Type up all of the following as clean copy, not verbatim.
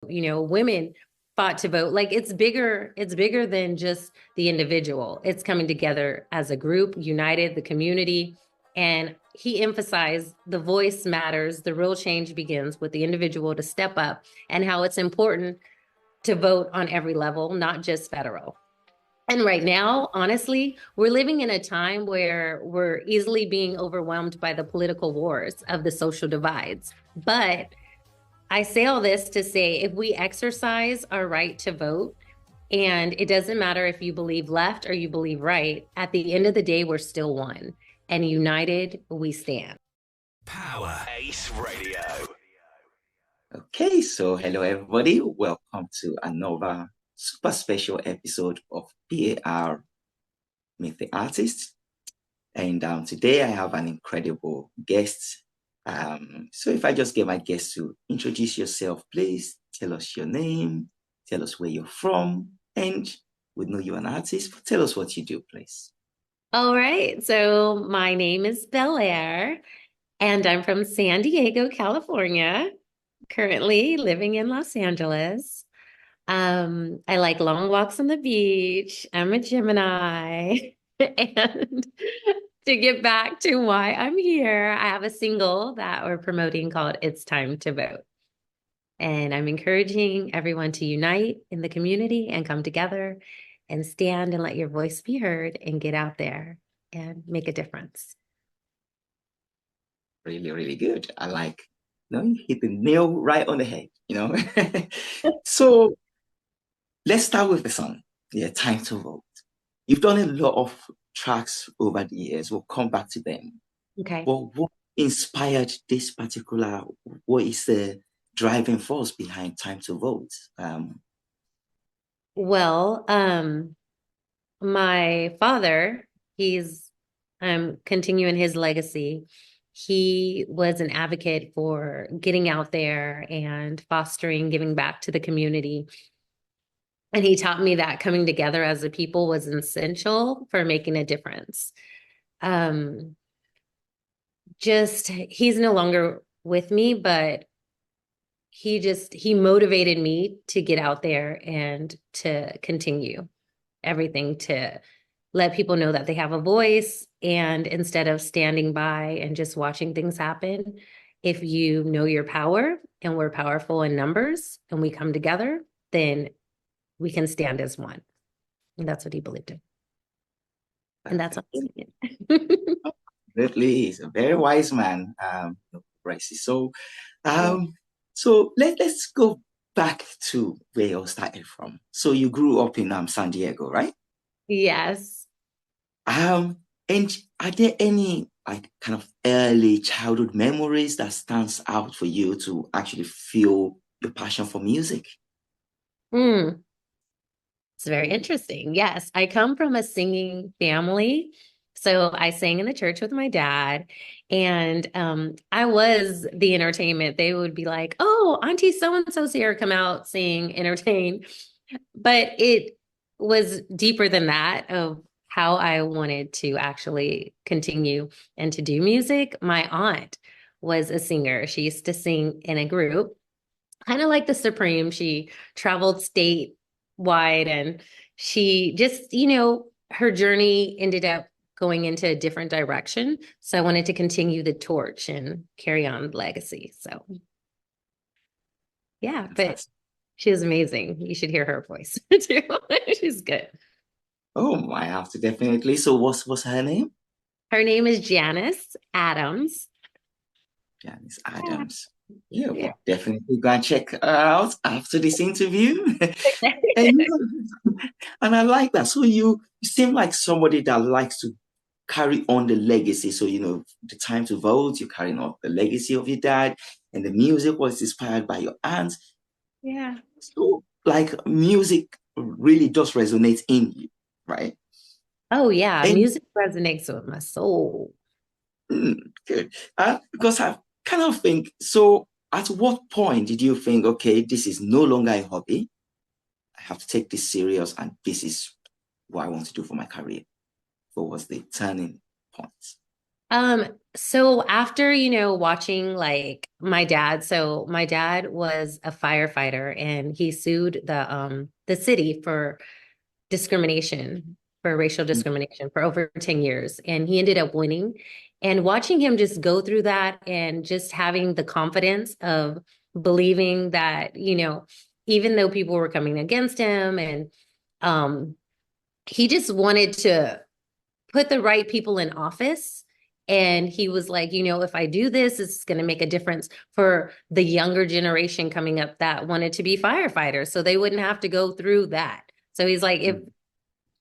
women fought to vote. Like it's bigger than just the individual. It's coming together as a group, united, the community. And he emphasized the voice matters. The real change begins with the individual to step up, and how it's important to vote on every level, not just federal. And right now, honestly, we're living in a time where we're easily being overwhelmed by the political wars of the social divides. But I say all this to say, if we exercise our right to vote, and it doesn't matter if you believe left or you believe right, at the end of the day, we're still one. And united, we stand. Power Ace Radio. Okay, so hello everybody. Welcome to another super special episode of BAR Meet the Artist. And today I have an incredible guest. So if I just get my guest to introduce yourself, please tell us your name, tell us where you're from, and we know you're an artist, but tell us what you do, please. All right. So my name is Belle Aire, and I'm from San Diego, California, currently living in Los Angeles. I like long walks on the beach. I'm a Gemini. And to get back to why I'm here, I have a single that we're promoting called It's Time to Vote. And I'm encouraging everyone to unite in the community and come together and stand and let your voice be heard and get out there and make a difference. Really, really good. I like, you hit the nail right on the head, So let's start with the song. Yeah, Time to Vote. You've done a lot of tracks over the years. We'll come back to them. Okay. But what inspired this particular, what is the driving force behind Time to Vote? Well, my father, he's continuing his legacy. He was an advocate for getting out there and fostering, giving back to the community. And he taught me that coming together as a people was essential for making a difference. He's no longer with me, but he motivated me to get out there and to continue everything, to let people know that they have a voice. And instead of standing by and just watching things happen, if you know your power, and we're powerful in numbers and we come together, then we can stand as one. And that's what he believed in. And that's what I'm saying. Definitely, he's a very wise man. So let's go back to where you started from. So you grew up in San Diego, right? Yes. And are there any like kind of early childhood memories that stands out for you to actually feel your passion for music? It's very interesting. Yes, I come from a singing family. So I sang in the church with my dad, and I was the entertainment. They would be like, "Oh, Auntie so-and-so's here, come out, sing, entertain." But it was deeper than that of how I wanted to actually continue and to do music. My aunt was a singer. She used to sing in a group, kind of like the Supreme. She traveled statewide, and she just, her journey ended up going into a different direction. So I wanted to continue the torch and carry on the legacy. So yeah, but she was amazing. You should hear her voice too. She's good. Oh, I have to definitely. So what's her name? Her name is Janice Adams. Janice Adams. Yeah, well, definitely go and check her out after this interview. and, and I like that. So you seem like somebody that likes to carry on the legacy. So, the Time to Vote, you're carrying on the legacy of your dad, and the music was inspired by your aunt. Yeah. So, like, music really just resonates in you, right? Oh, yeah. Music resonates with my soul. Good. Because I kind of think, so at what point did you think, okay, this is no longer a hobby? I have to take this serious, and this is what I want to do for my career. What was the turning point? So after, watching like my dad was a firefighter and he sued the city for discrimination, for racial discrimination for over 10 years. And he ended up winning. And watching him just go through that and just having the confidence of believing that, even though people were coming against him and um he just wanted to put the right people in office. And he was like, if I do this, it's going to make a difference for the younger generation coming up that wanted to be firefighters. So they wouldn't have to go through that. So he's like, if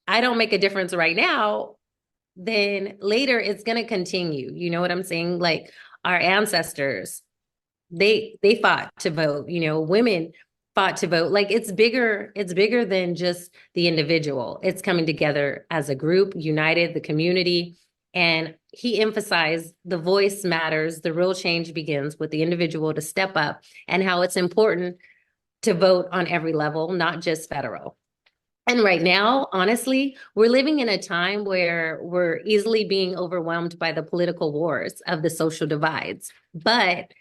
I don't make a difference right now, then later it's going to continue. You know what I'm saying? Like our ancestors, they fought to vote, women fought to vote. Like it's bigger than just the individual. It's coming together as a group, united, the community. And he emphasized the voice matters. The real change begins with the individual to step up and how it's important to vote on every level, not just federal. And right now, honestly, we're living in a time where we're easily being overwhelmed by the political wars of the social divides. But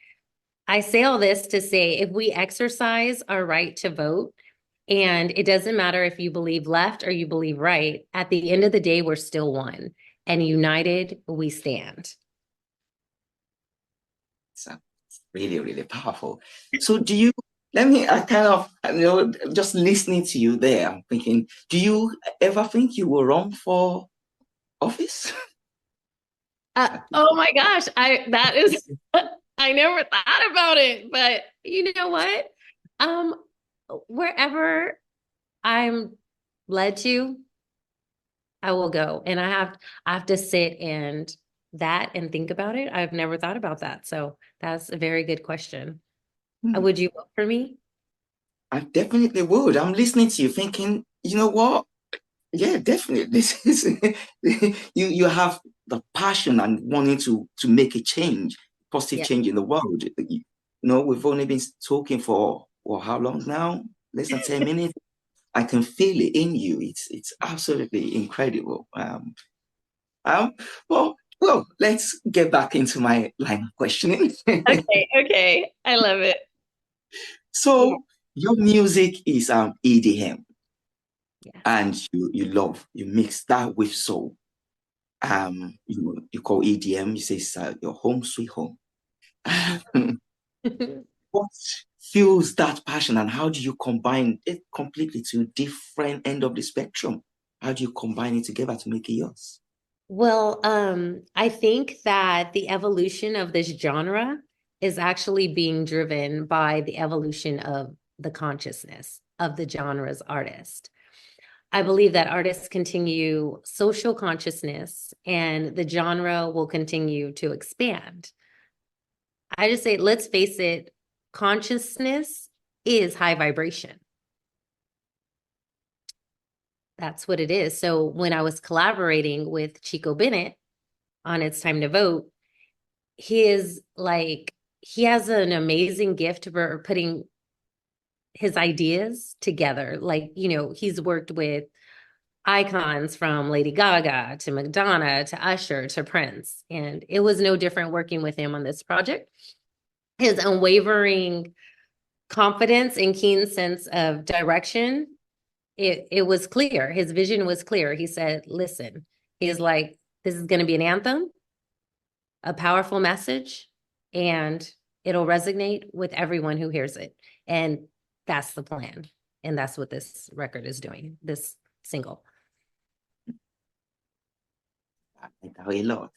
I say all this to say if we exercise our right to vote, and it doesn't matter if you believe left or you believe right, at the end of the day, we're still one. And united, we stand. So it's really, really powerful. So I kind of, just listening to you there, I'm thinking, do you ever think you will run for office? Oh my gosh, I never thought about it, but you know what? Um, wherever I'm led to, I will go. And I have to sit and think about it. I've never thought about that. So that's a very good question. Would you vote for me? I definitely would. I'm listening to you thinking, you know what? Yeah, definitely. This is you have the passion and wanting to make a change, positive Yeah. change in the world. We've only been talking for how long now? Less than 10 minutes. I can feel it in you. It's absolutely incredible. Um, well, let's get back into my line of questioning. Okay, okay. I love it. Yeah. So your music is EDM, Yes. and you mix that with soul. You call EDM. You say it's your home sweet home. What fuels that passion, and how do you combine it completely to different end of the spectrum? How do you combine it together to make it yours? Well, I think that the evolution of this genre is actually being driven by the evolution of the consciousness of the genre's artist. I believe that artists continue social consciousness and the genre will continue to expand. I just say, let's face it, consciousness is high vibration. That's what it is. So when I was collaborating with Chico Bennett on It's Time to Vote, he has an amazing gift for putting his ideas together. Like, he's worked with icons from Lady Gaga to Madonna to Usher to Prince. And it was no different working with him on this project. His unwavering confidence and keen sense of direction, it was clear. His vision was clear. He said, listen, he's like, this is going to be an anthem, a powerful message, and it'll resonate with everyone who hears it. And that's the plan. And that's what this record is doing, this single. I like that a lot.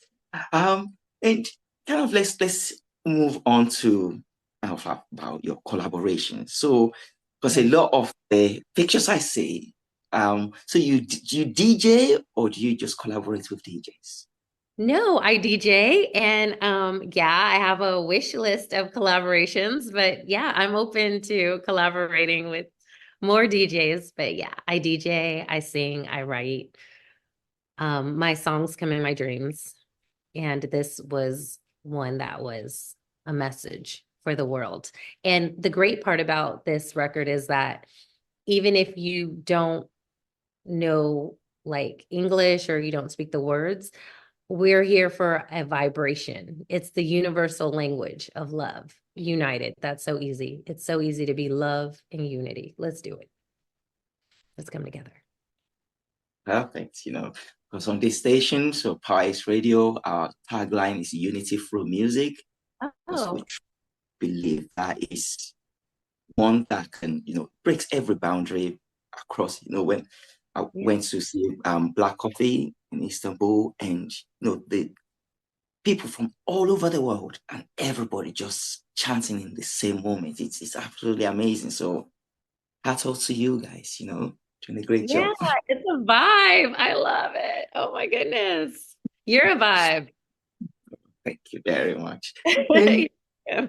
And kind of let's move on to about your collaboration. So, because a lot of the pictures I see, so do you DJ or do you just collaborate with DJs? No, I DJ and yeah, I have a wish list of collaborations, but yeah, I'm open to collaborating with more DJs. But yeah, I DJ, I sing, I write. My songs come in my dreams, and this was one that was a message for the world. And the great part about this record is that even if you don't know like English or you don't speak the words, we're here for a vibration. It's the universal language of love, united. That's so easy. It's so easy to be love and unity. Let's do it. Let's come together. Perfect. Because on this station, so Power Ace Radio, our tagline is unity through music, because we Oh, believe that is one that can, breaks every boundary across. When I yeah. went to see Black Coffee in Istanbul, and the people from all over the world and everybody just chanting in the same moment. It's absolutely amazing. So hats off to you guys, doing a great Yeah, job. it's a vibe. I love it. Oh my goodness. You're a vibe. Thank you very much. And Yeah.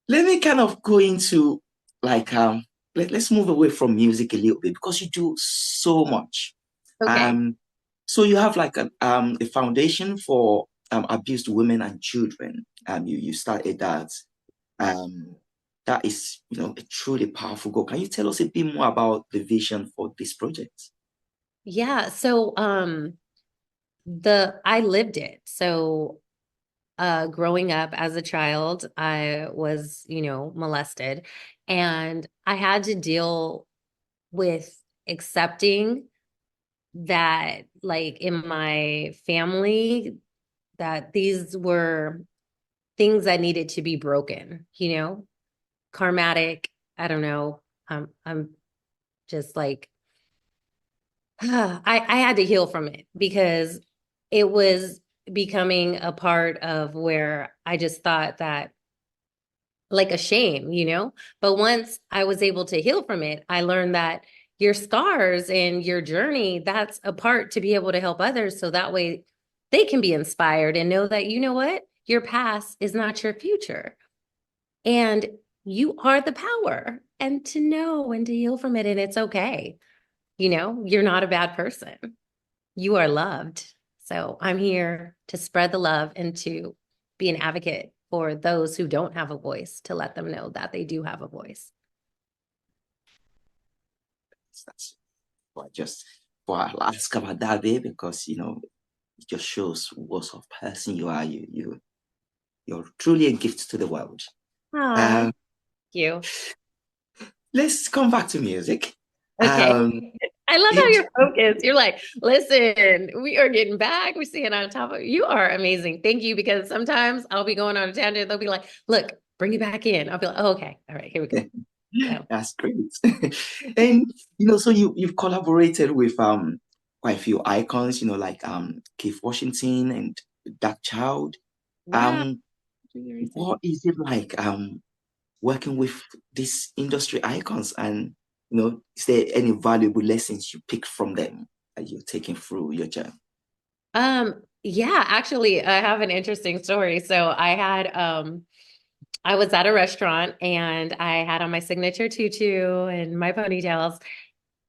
let me kind of go into like let's move away from music a little bit because you do so much. Okay. So you have like a foundation for abused women and children. You started that. Um, that is, a truly powerful goal. Can you tell us a bit more about the vision for this project? Yeah. So I lived it. So growing up as a child, I was, molested, and I had to deal with accepting that, like, in my family, that these were things that needed to be broken, karmatic. I don't know. I'm just like, I had to heal from it because it was becoming a part of where I just thought that, like, a shame, But once I was able to heal from it, I learned that your scars and your journey, that's a part to be able to help others. So that way they can be inspired and know that, you know what? Your past is not your future. And you are the power, and to know and to heal from it. And it's okay. You're not a bad person. You are loved. So I'm here to spread the love and to be an advocate for those who don't have a voice, to let them know that they do have a voice. That's why just for I'll ask about that there because it just shows what sort of person you are. You're truly a gift to the world. Oh, Um, thank you. let's come back to music. Okay. Um, I love how and you're focused. You're like, listen, we are getting back. We're staying on top of you are amazing. Thank you. Because sometimes I'll be going on a tangent. They'll be like, look, bring it back in. I'll be like, oh, okay. All right, here we go. So, that's great. And so you've collaborated with quite a few icons, like Keith Washington and Dark Child. wow. Um, what is it like working with these industry icons, and is there any valuable lessons you pick from them that you're taking through your journey? Yeah, actually, I have an interesting story. So I was at a restaurant and I had on my signature tutu and my ponytails,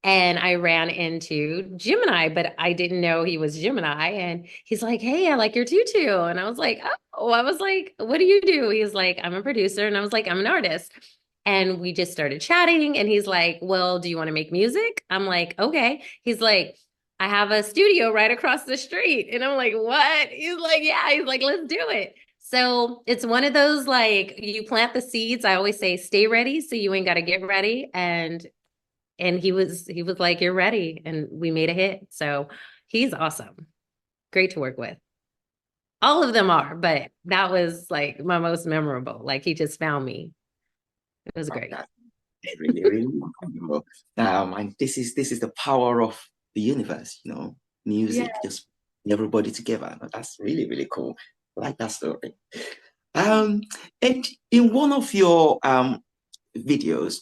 and I ran into Gemini, but I didn't know he was Gemini. And he's like, "Hey, I like your tutu." And I was like, "Oh," I was like, "What do you do?" He's like, "I'm a producer." And I was like, "I'm an artist." And we just started chatting. And he's like, "Well, do you want to make music?" I'm like, "Okay." He's like, "I have a studio right across the street." And I'm like, "What?" He's like, "Yeah." He's like, "Let's do it." So it's one of those, like, you plant the seeds. I always say, stay ready so you ain't got to get ready. And he was like, "You're ready." And we made a hit. So he's awesome. Great to work with. All of them are, but that was like my most memorable. Like, he just found me. It was Wow, great. that's really, really wonderful. And this is the power of the universe, Yeah. music, just everybody together. That's really, really cool. I like that story. And in one of your videos,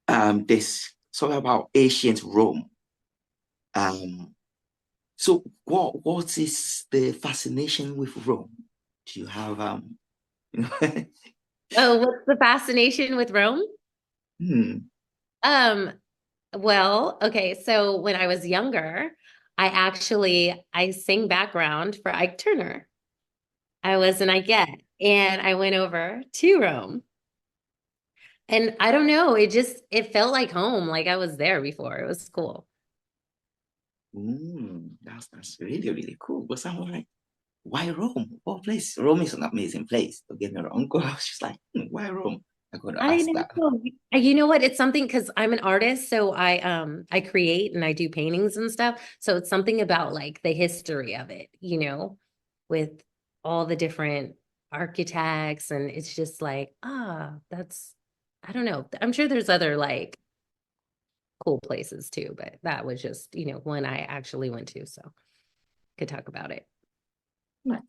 there's something about ancient Rome. Um, so what is the fascination with Rome? Do you have you know? Oh, what's the fascination with Rome? Hmm. Um, well, okay, so when I was younger, I sang background for Ike Turner. I was an Ikette, and I went over to Rome. And I don't know, it felt like home, like I was there before. It was cool. That's really, really cool. Was that right? why Rome? What place? Rome is an amazing place. Don't get me wrong. I was just like, why Rome? I got to I ask that. know. You know what? It's something because I'm an artist, so I create and I do paintings and stuff. So it's something about like the history of it, with all the different architects, and it's just like, that's I don't know. I'm sure there's other like cool places too, but that was just, one I actually went to, so could talk about it. It's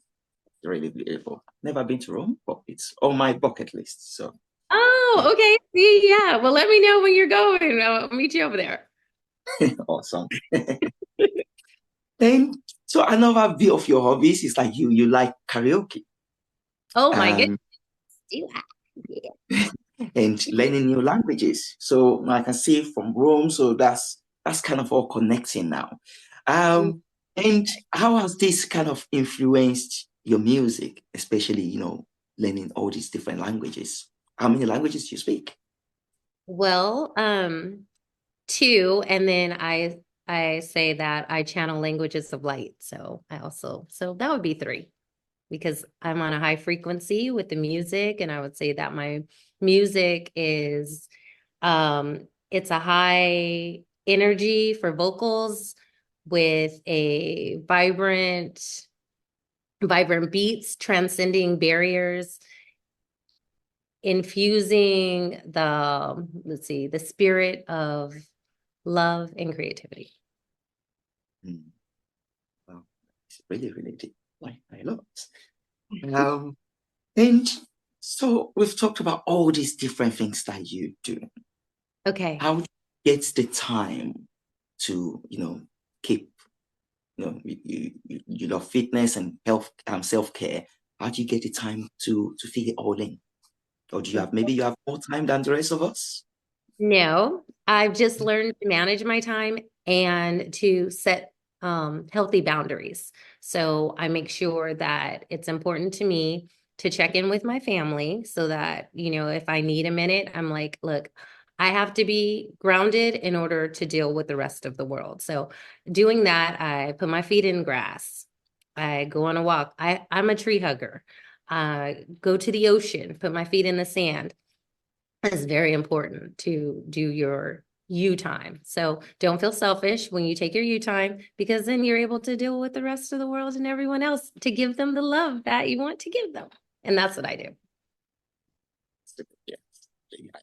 really beautiful. Never been to Rome, but it's on my bucket list. So Oh, yeah, okay. See, yeah. Well, let me know when you're going. I'll meet you over there. awesome. And so another view of your hobbies is like you like karaoke. Oh my goodness. Um, Do that. Yeah. and learning new languages. So I can see from Rome, so that's kind of all connecting now. Mm. And how has this kind of influenced your music, especially, learning all these different languages? How many languages do you speak? Well, two, and then I say that I channel languages of light. So that would be three because I'm on a high frequency with the music, and I would say that my music is it's a high energy for vocals with a vibrant beats, transcending barriers, infusing the spirit of love and creativity. Hmm, wow, it's really, really deep. Like I love it. And so we've talked about all these different things that you do. Okay. How do you get the time to, keep, fitness and health, self-care? How do you get the time to fit it all in? Or do you have maybe you have more time than the rest of us? No, I've just learned to manage my time and to set healthy boundaries. So I make sure that it's important to me to check in with my family so that, if I need a minute, I'm like, look, I have to be grounded in order to deal with the rest of the world. So doing that, I put my feet in grass. I go on a walk. I'm a tree hugger. Go to the ocean, put my feet in the sand. It's very important to do your you time. So don't feel selfish when you take your you time because then you're able to deal with the rest of the world and everyone else to give them the love that you want to give them. And that's what I do. Yeah. I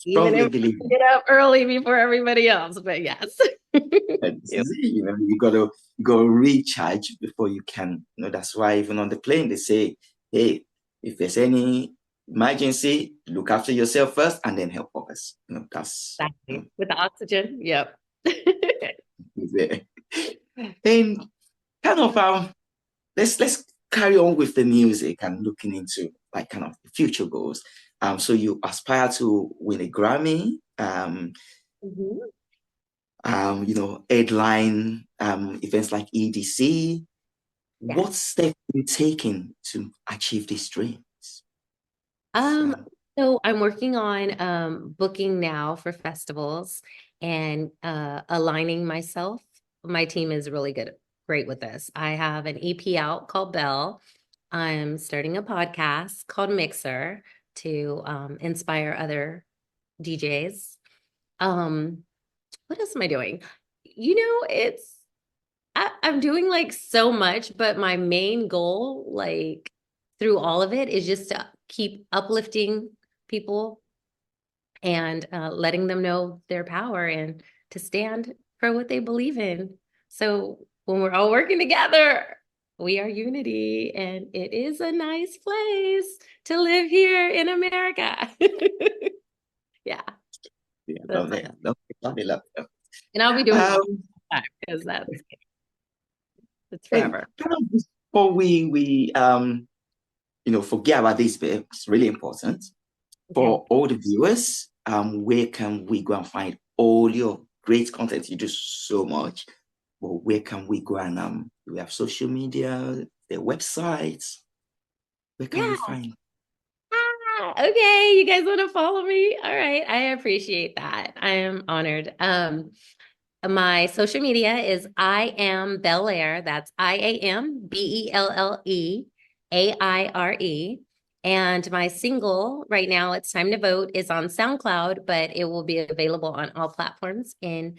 Even strongly if believe I get up early before everybody else, but yes. that this Yep. is it. You gotta go recharge before you can. That's why even on the plane they say, hey, if there's any emergency, look after yourself first and then help others. That's Exactly. With the oxygen. Yep. is it. And kind of let's carry on with the music and looking into like kind of the future goals. So you aspire to win a Grammy, Mhm. headline events like EDC. Yes. What steps are you taking to achieve these dreams? Um, So, so I'm working on booking now for festivals and aligning myself. My team is really great with this. I have an EP out called Belle. I'm starting a podcast called Mixer to inspire other DJs. Um, what else am I doing? I'm doing like so much, but my main goal, like through all of it, is just to keep uplifting people and letting them know their power and to stand for what they believe in. So when we're all working together, we are unity, and it is a nice place to live here in America. Yeah, yeah, that's love what, it. Love it. Love it. Love it. and I'll be doing it all Um, the time because it's and forever. kind of before we forget about this bit, it's really important Okay. for all the viewers. Where can we go and find all your great content? You do so much. Well, where can we go and we have social media, their websites. Where can we Yeah. find? Okay, you guys want to follow me? All right, I appreciate that. I am honored. My social media is I am Belle Aire. That's IAMBELLEAIRE. And my single right now, It's Time to Vote, is on SoundCloud, but it will be available on all platforms in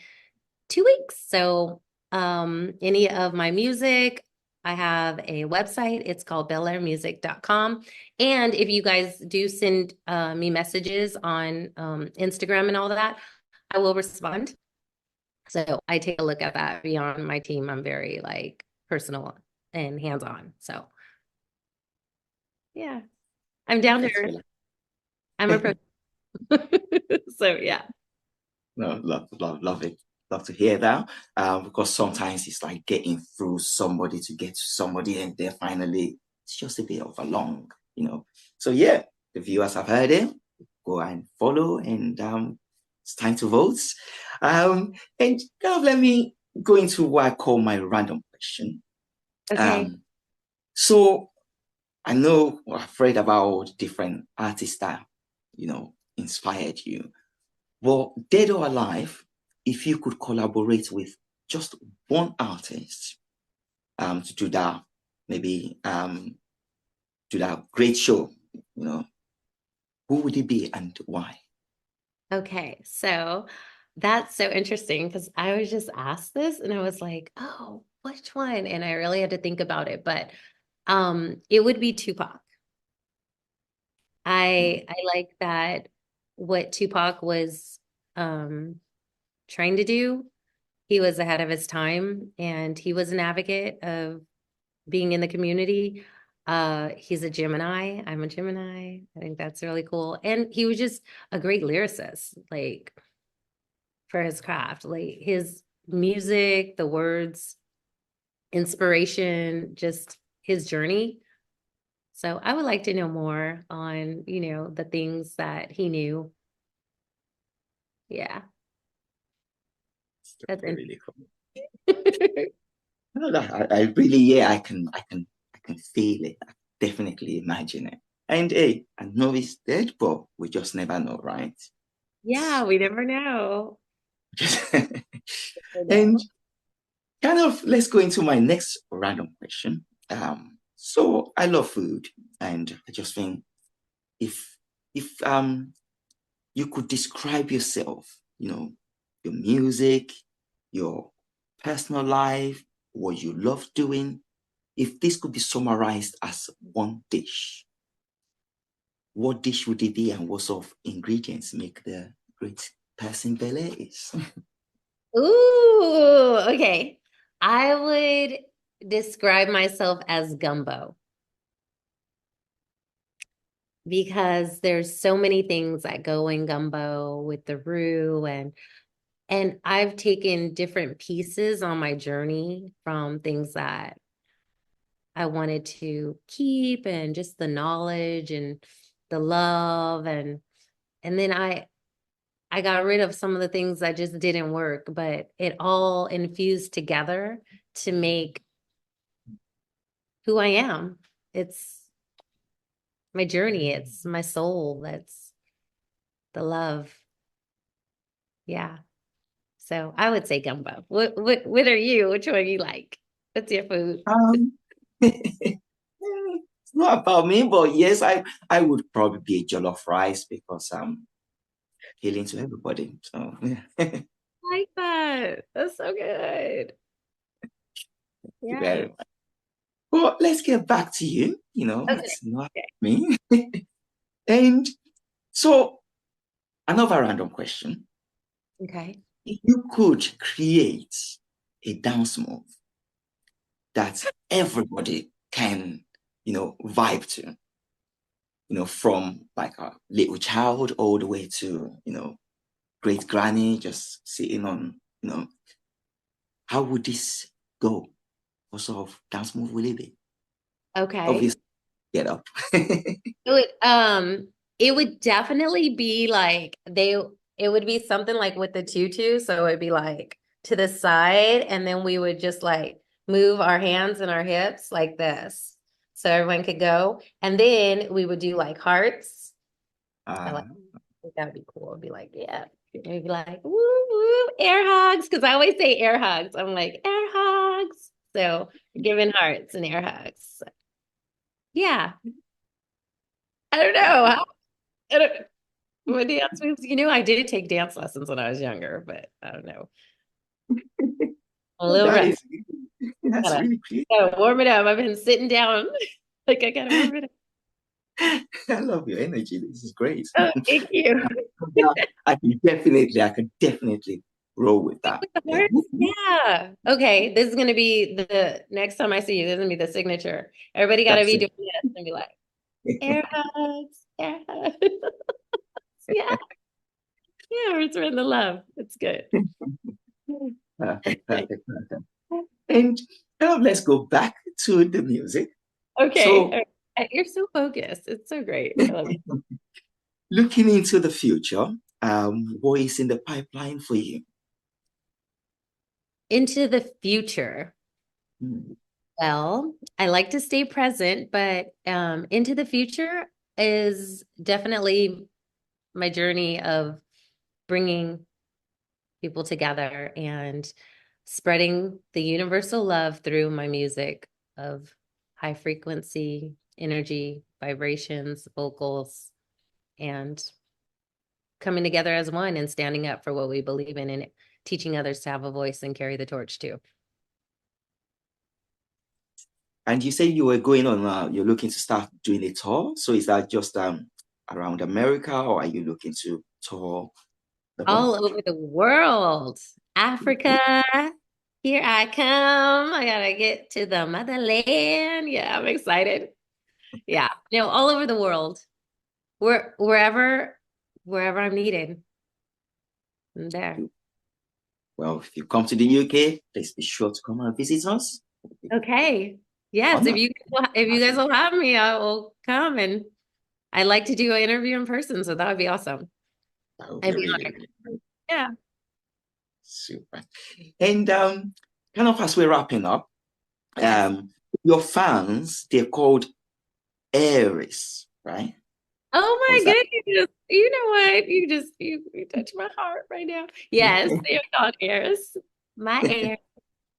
2 weeks. So any of my music, I have a website. It's called belleairemusic.com. And if you guys do send me messages on Instagram and all that, I will respond. So I take a look at that. Beyond my team, I'm very like personal and hands-on. So yeah, I'm down That's there. really I'm a pro. So yeah. no, love it. Love to hear that. Because sometimes it's like getting through somebody to get to somebody, and they're finally, it's just a bit of a long, So yeah, the viewers have heard it. Go and follow, and it's time to vote. And kind of let me go into what I call my random question. Okay. So I know I've read about different artists that, inspired you. Well, dead or alive, if you could collaborate with just one artist to do that, maybe do that great show, who would it be and why? Okay. So that's so interesting because I was just asked this and I was like, oh, which one? And I really had to think about it, but it would be Tupac. I like that what Tupac was trying to do. He was ahead of his time and he was an advocate of being in the community. He's a Gemini. I'm a Gemini. I think that's really cool. And he was just a great lyricist, like for his craft, like his music, the words, inspiration, just his journey. So I would like to know more on, the things that he knew. Yeah, that's Really cool. interesting. No, no, I really, yeah, I can feel it. I definitely imagine it. And hey, I know it's dead, but we just never know, right? Yeah, we never know. Never And know. kind of, let's go into my next random question. So I love food, and I just think if if you could describe yourself, your music, your personal life, what you love doing, if this could be summarized as one dish, what dish would it be, and what sort of ingredients make the great person Belle is? Ooh, okay. I would describe myself as gumbo because there's so many things that go in gumbo with the roux and I've taken different pieces on my journey from things that I wanted to keep and just the knowledge and the love and then I got rid of some of the things that just didn't work, but it all infused together to make who I am. It's my journey, it's my soul, that's the love. Yeah. So I would say gumbo. What are you? Which one you like? What's your food? Um, it's not about me, but yes, I would probably be a jollof rice because I'm healing to everybody. So yeah. I like that. That's so good. Yeah. Very much. Well, let's get back to you. Okay. It's not me. And so another random question. Okay. If you could create a dance move that everybody can, vibe to, from like a little child all the way to, great granny just sitting on, how would this go? What sort of dance move will it be? Okay. Obviously, get up. It would definitely be like it would be something like with the tutu. So it'd be like to the side, and then we would just like move our hands and our hips like this. So everyone could go. And then we would do like hearts. I Uh, like I think that would be cool. It'd be like, yeah. It'd be like, woo, woo. air hugs, because I always say air hugs. I'm like, air hugs. So giving hearts and air hugs. Yeah. I don't know. That, I don't, what dance moves? I did take dance lessons when I was younger, but I don't know. A little that rough. is that's Gotta, really great. gotta warm it up. I've been sitting down. Like I gotta warm it up. I love your energy. This is great. Oh, thank you. Yeah, I could definitely roll with that. With the Yeah. hearts? Yeah. Okay. This is gonna be the next time I see you. This is gonna be the signature. Everybody gotta That's be it. doing this and be like, air hugs, air hugs. Yeah. Yeah, we're spreading the love. It's good. Perfect, perfect, perfect. And let's go back to the music. Okay. So, You're so focused. It's so great. I love it. looking into the future, what is in the pipeline for you? Into the future. Hmm. Well, I like to stay present, but into the future is definitely my journey of bringing people together and spreading the universal love through my music of high frequency, energy, vibrations, vocals, and coming together as one and standing up for what we believe in and teaching others to have a voice and carry the torch too. And you say you were going on, you're looking to start doing a tour. So is that just around America, or are you looking to tour the All world? over the world. Africa, here I come. I gotta get to the motherland. Yeah, I'm excited. Yeah, all over the world. Wherever I'm needed. I'm there. Well, if you come to the UK, please be sure to come and visit us. Okay. Yes, if Honor. you guys will have me, I will come, and I'd like to do an interview in person, so that would be awesome. That would be I'd be really, honored. really great. Yeah. Super. And kind of as we're wrapping up, Yes. your fans, they're called Aries, right? Or Oh is my that goodness. You know what? You touch my heart right now. Yes, they're called heirs. My heir.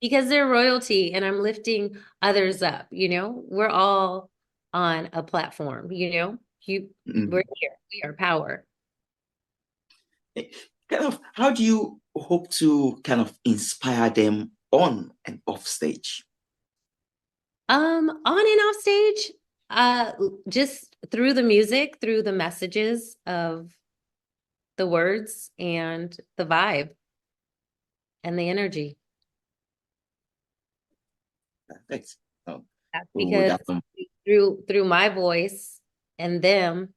Because they're royalty and I'm lifting others up, We're all on a platform. We're Mm. here. We are power. Kind of how do you hope to kind of inspire them on and off stage? On and off stage, uh, just through the music, through the messages of the words and the vibe and the energy. Perfect. Oh, That's oh, because that one. through my voice and them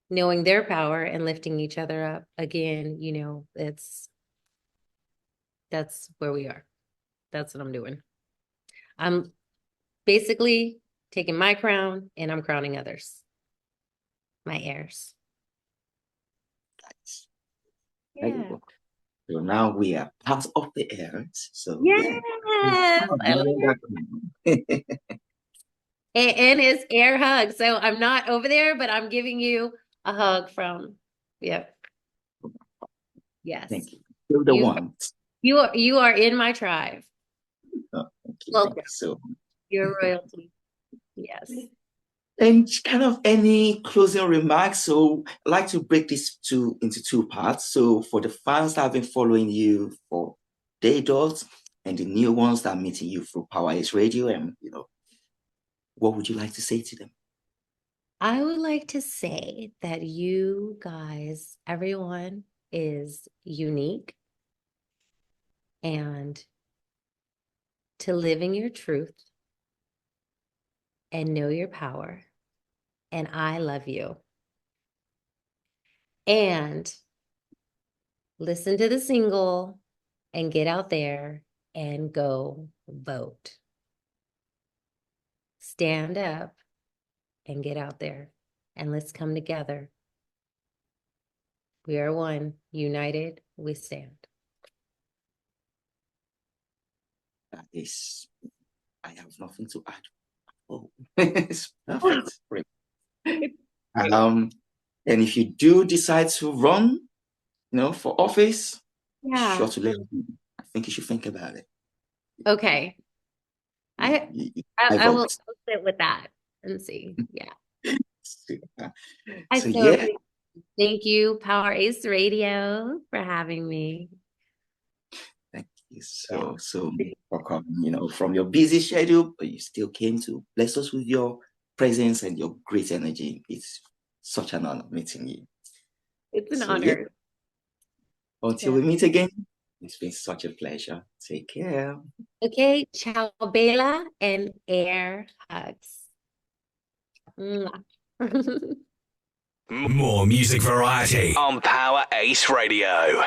knowing their power and lifting each other up again, that's where we are. That's what I'm doing. I'm basically taking my crown and I'm crowning others, my heirs. There you Yeah. go. So now we are part of the Aries. So yeah. Yes. I love That. and his air hug. So I'm not over there, but I'm giving you a hug from, yep. Yes. Thank you. You're the You one. you are in my tribe. Oh, thank you. Thank Welcome. you so much. You're royalty. Yes. And kind of any closing remarks. So I'd like to break this into two parts. So for the fans that have been following you for day dots and the new ones that are meeting you through Power Ace Radio, and what would you like to say to them? I would like to say that you guys, everyone is unique and to live in your truth and know your power. And I love you. And listen to the single and get out there and go vote. Stand up and get out there and let's come together. We are one, united, we stand. That is, I have nothing to add. Oh, it's perfect. Great. Um, and if you do decide to run, for office, Yeah. sure to let me. I think you should think about it. Okay. I I've I will always. sit with that and see. Yeah. I So so yeah, appreciate Thank you, Power Ace Radio, for having me. thank you Yeah. so much for coming. From your busy schedule, but you still came to bless us with your presence and your great energy. It's such an honor meeting you. It's an So yeah, honor. until Yeah. we meet again, it's been such a pleasure. Take care. Okay. Ciao, Bella, and air hugs. Mwah. More music variety on Power Ace Radio.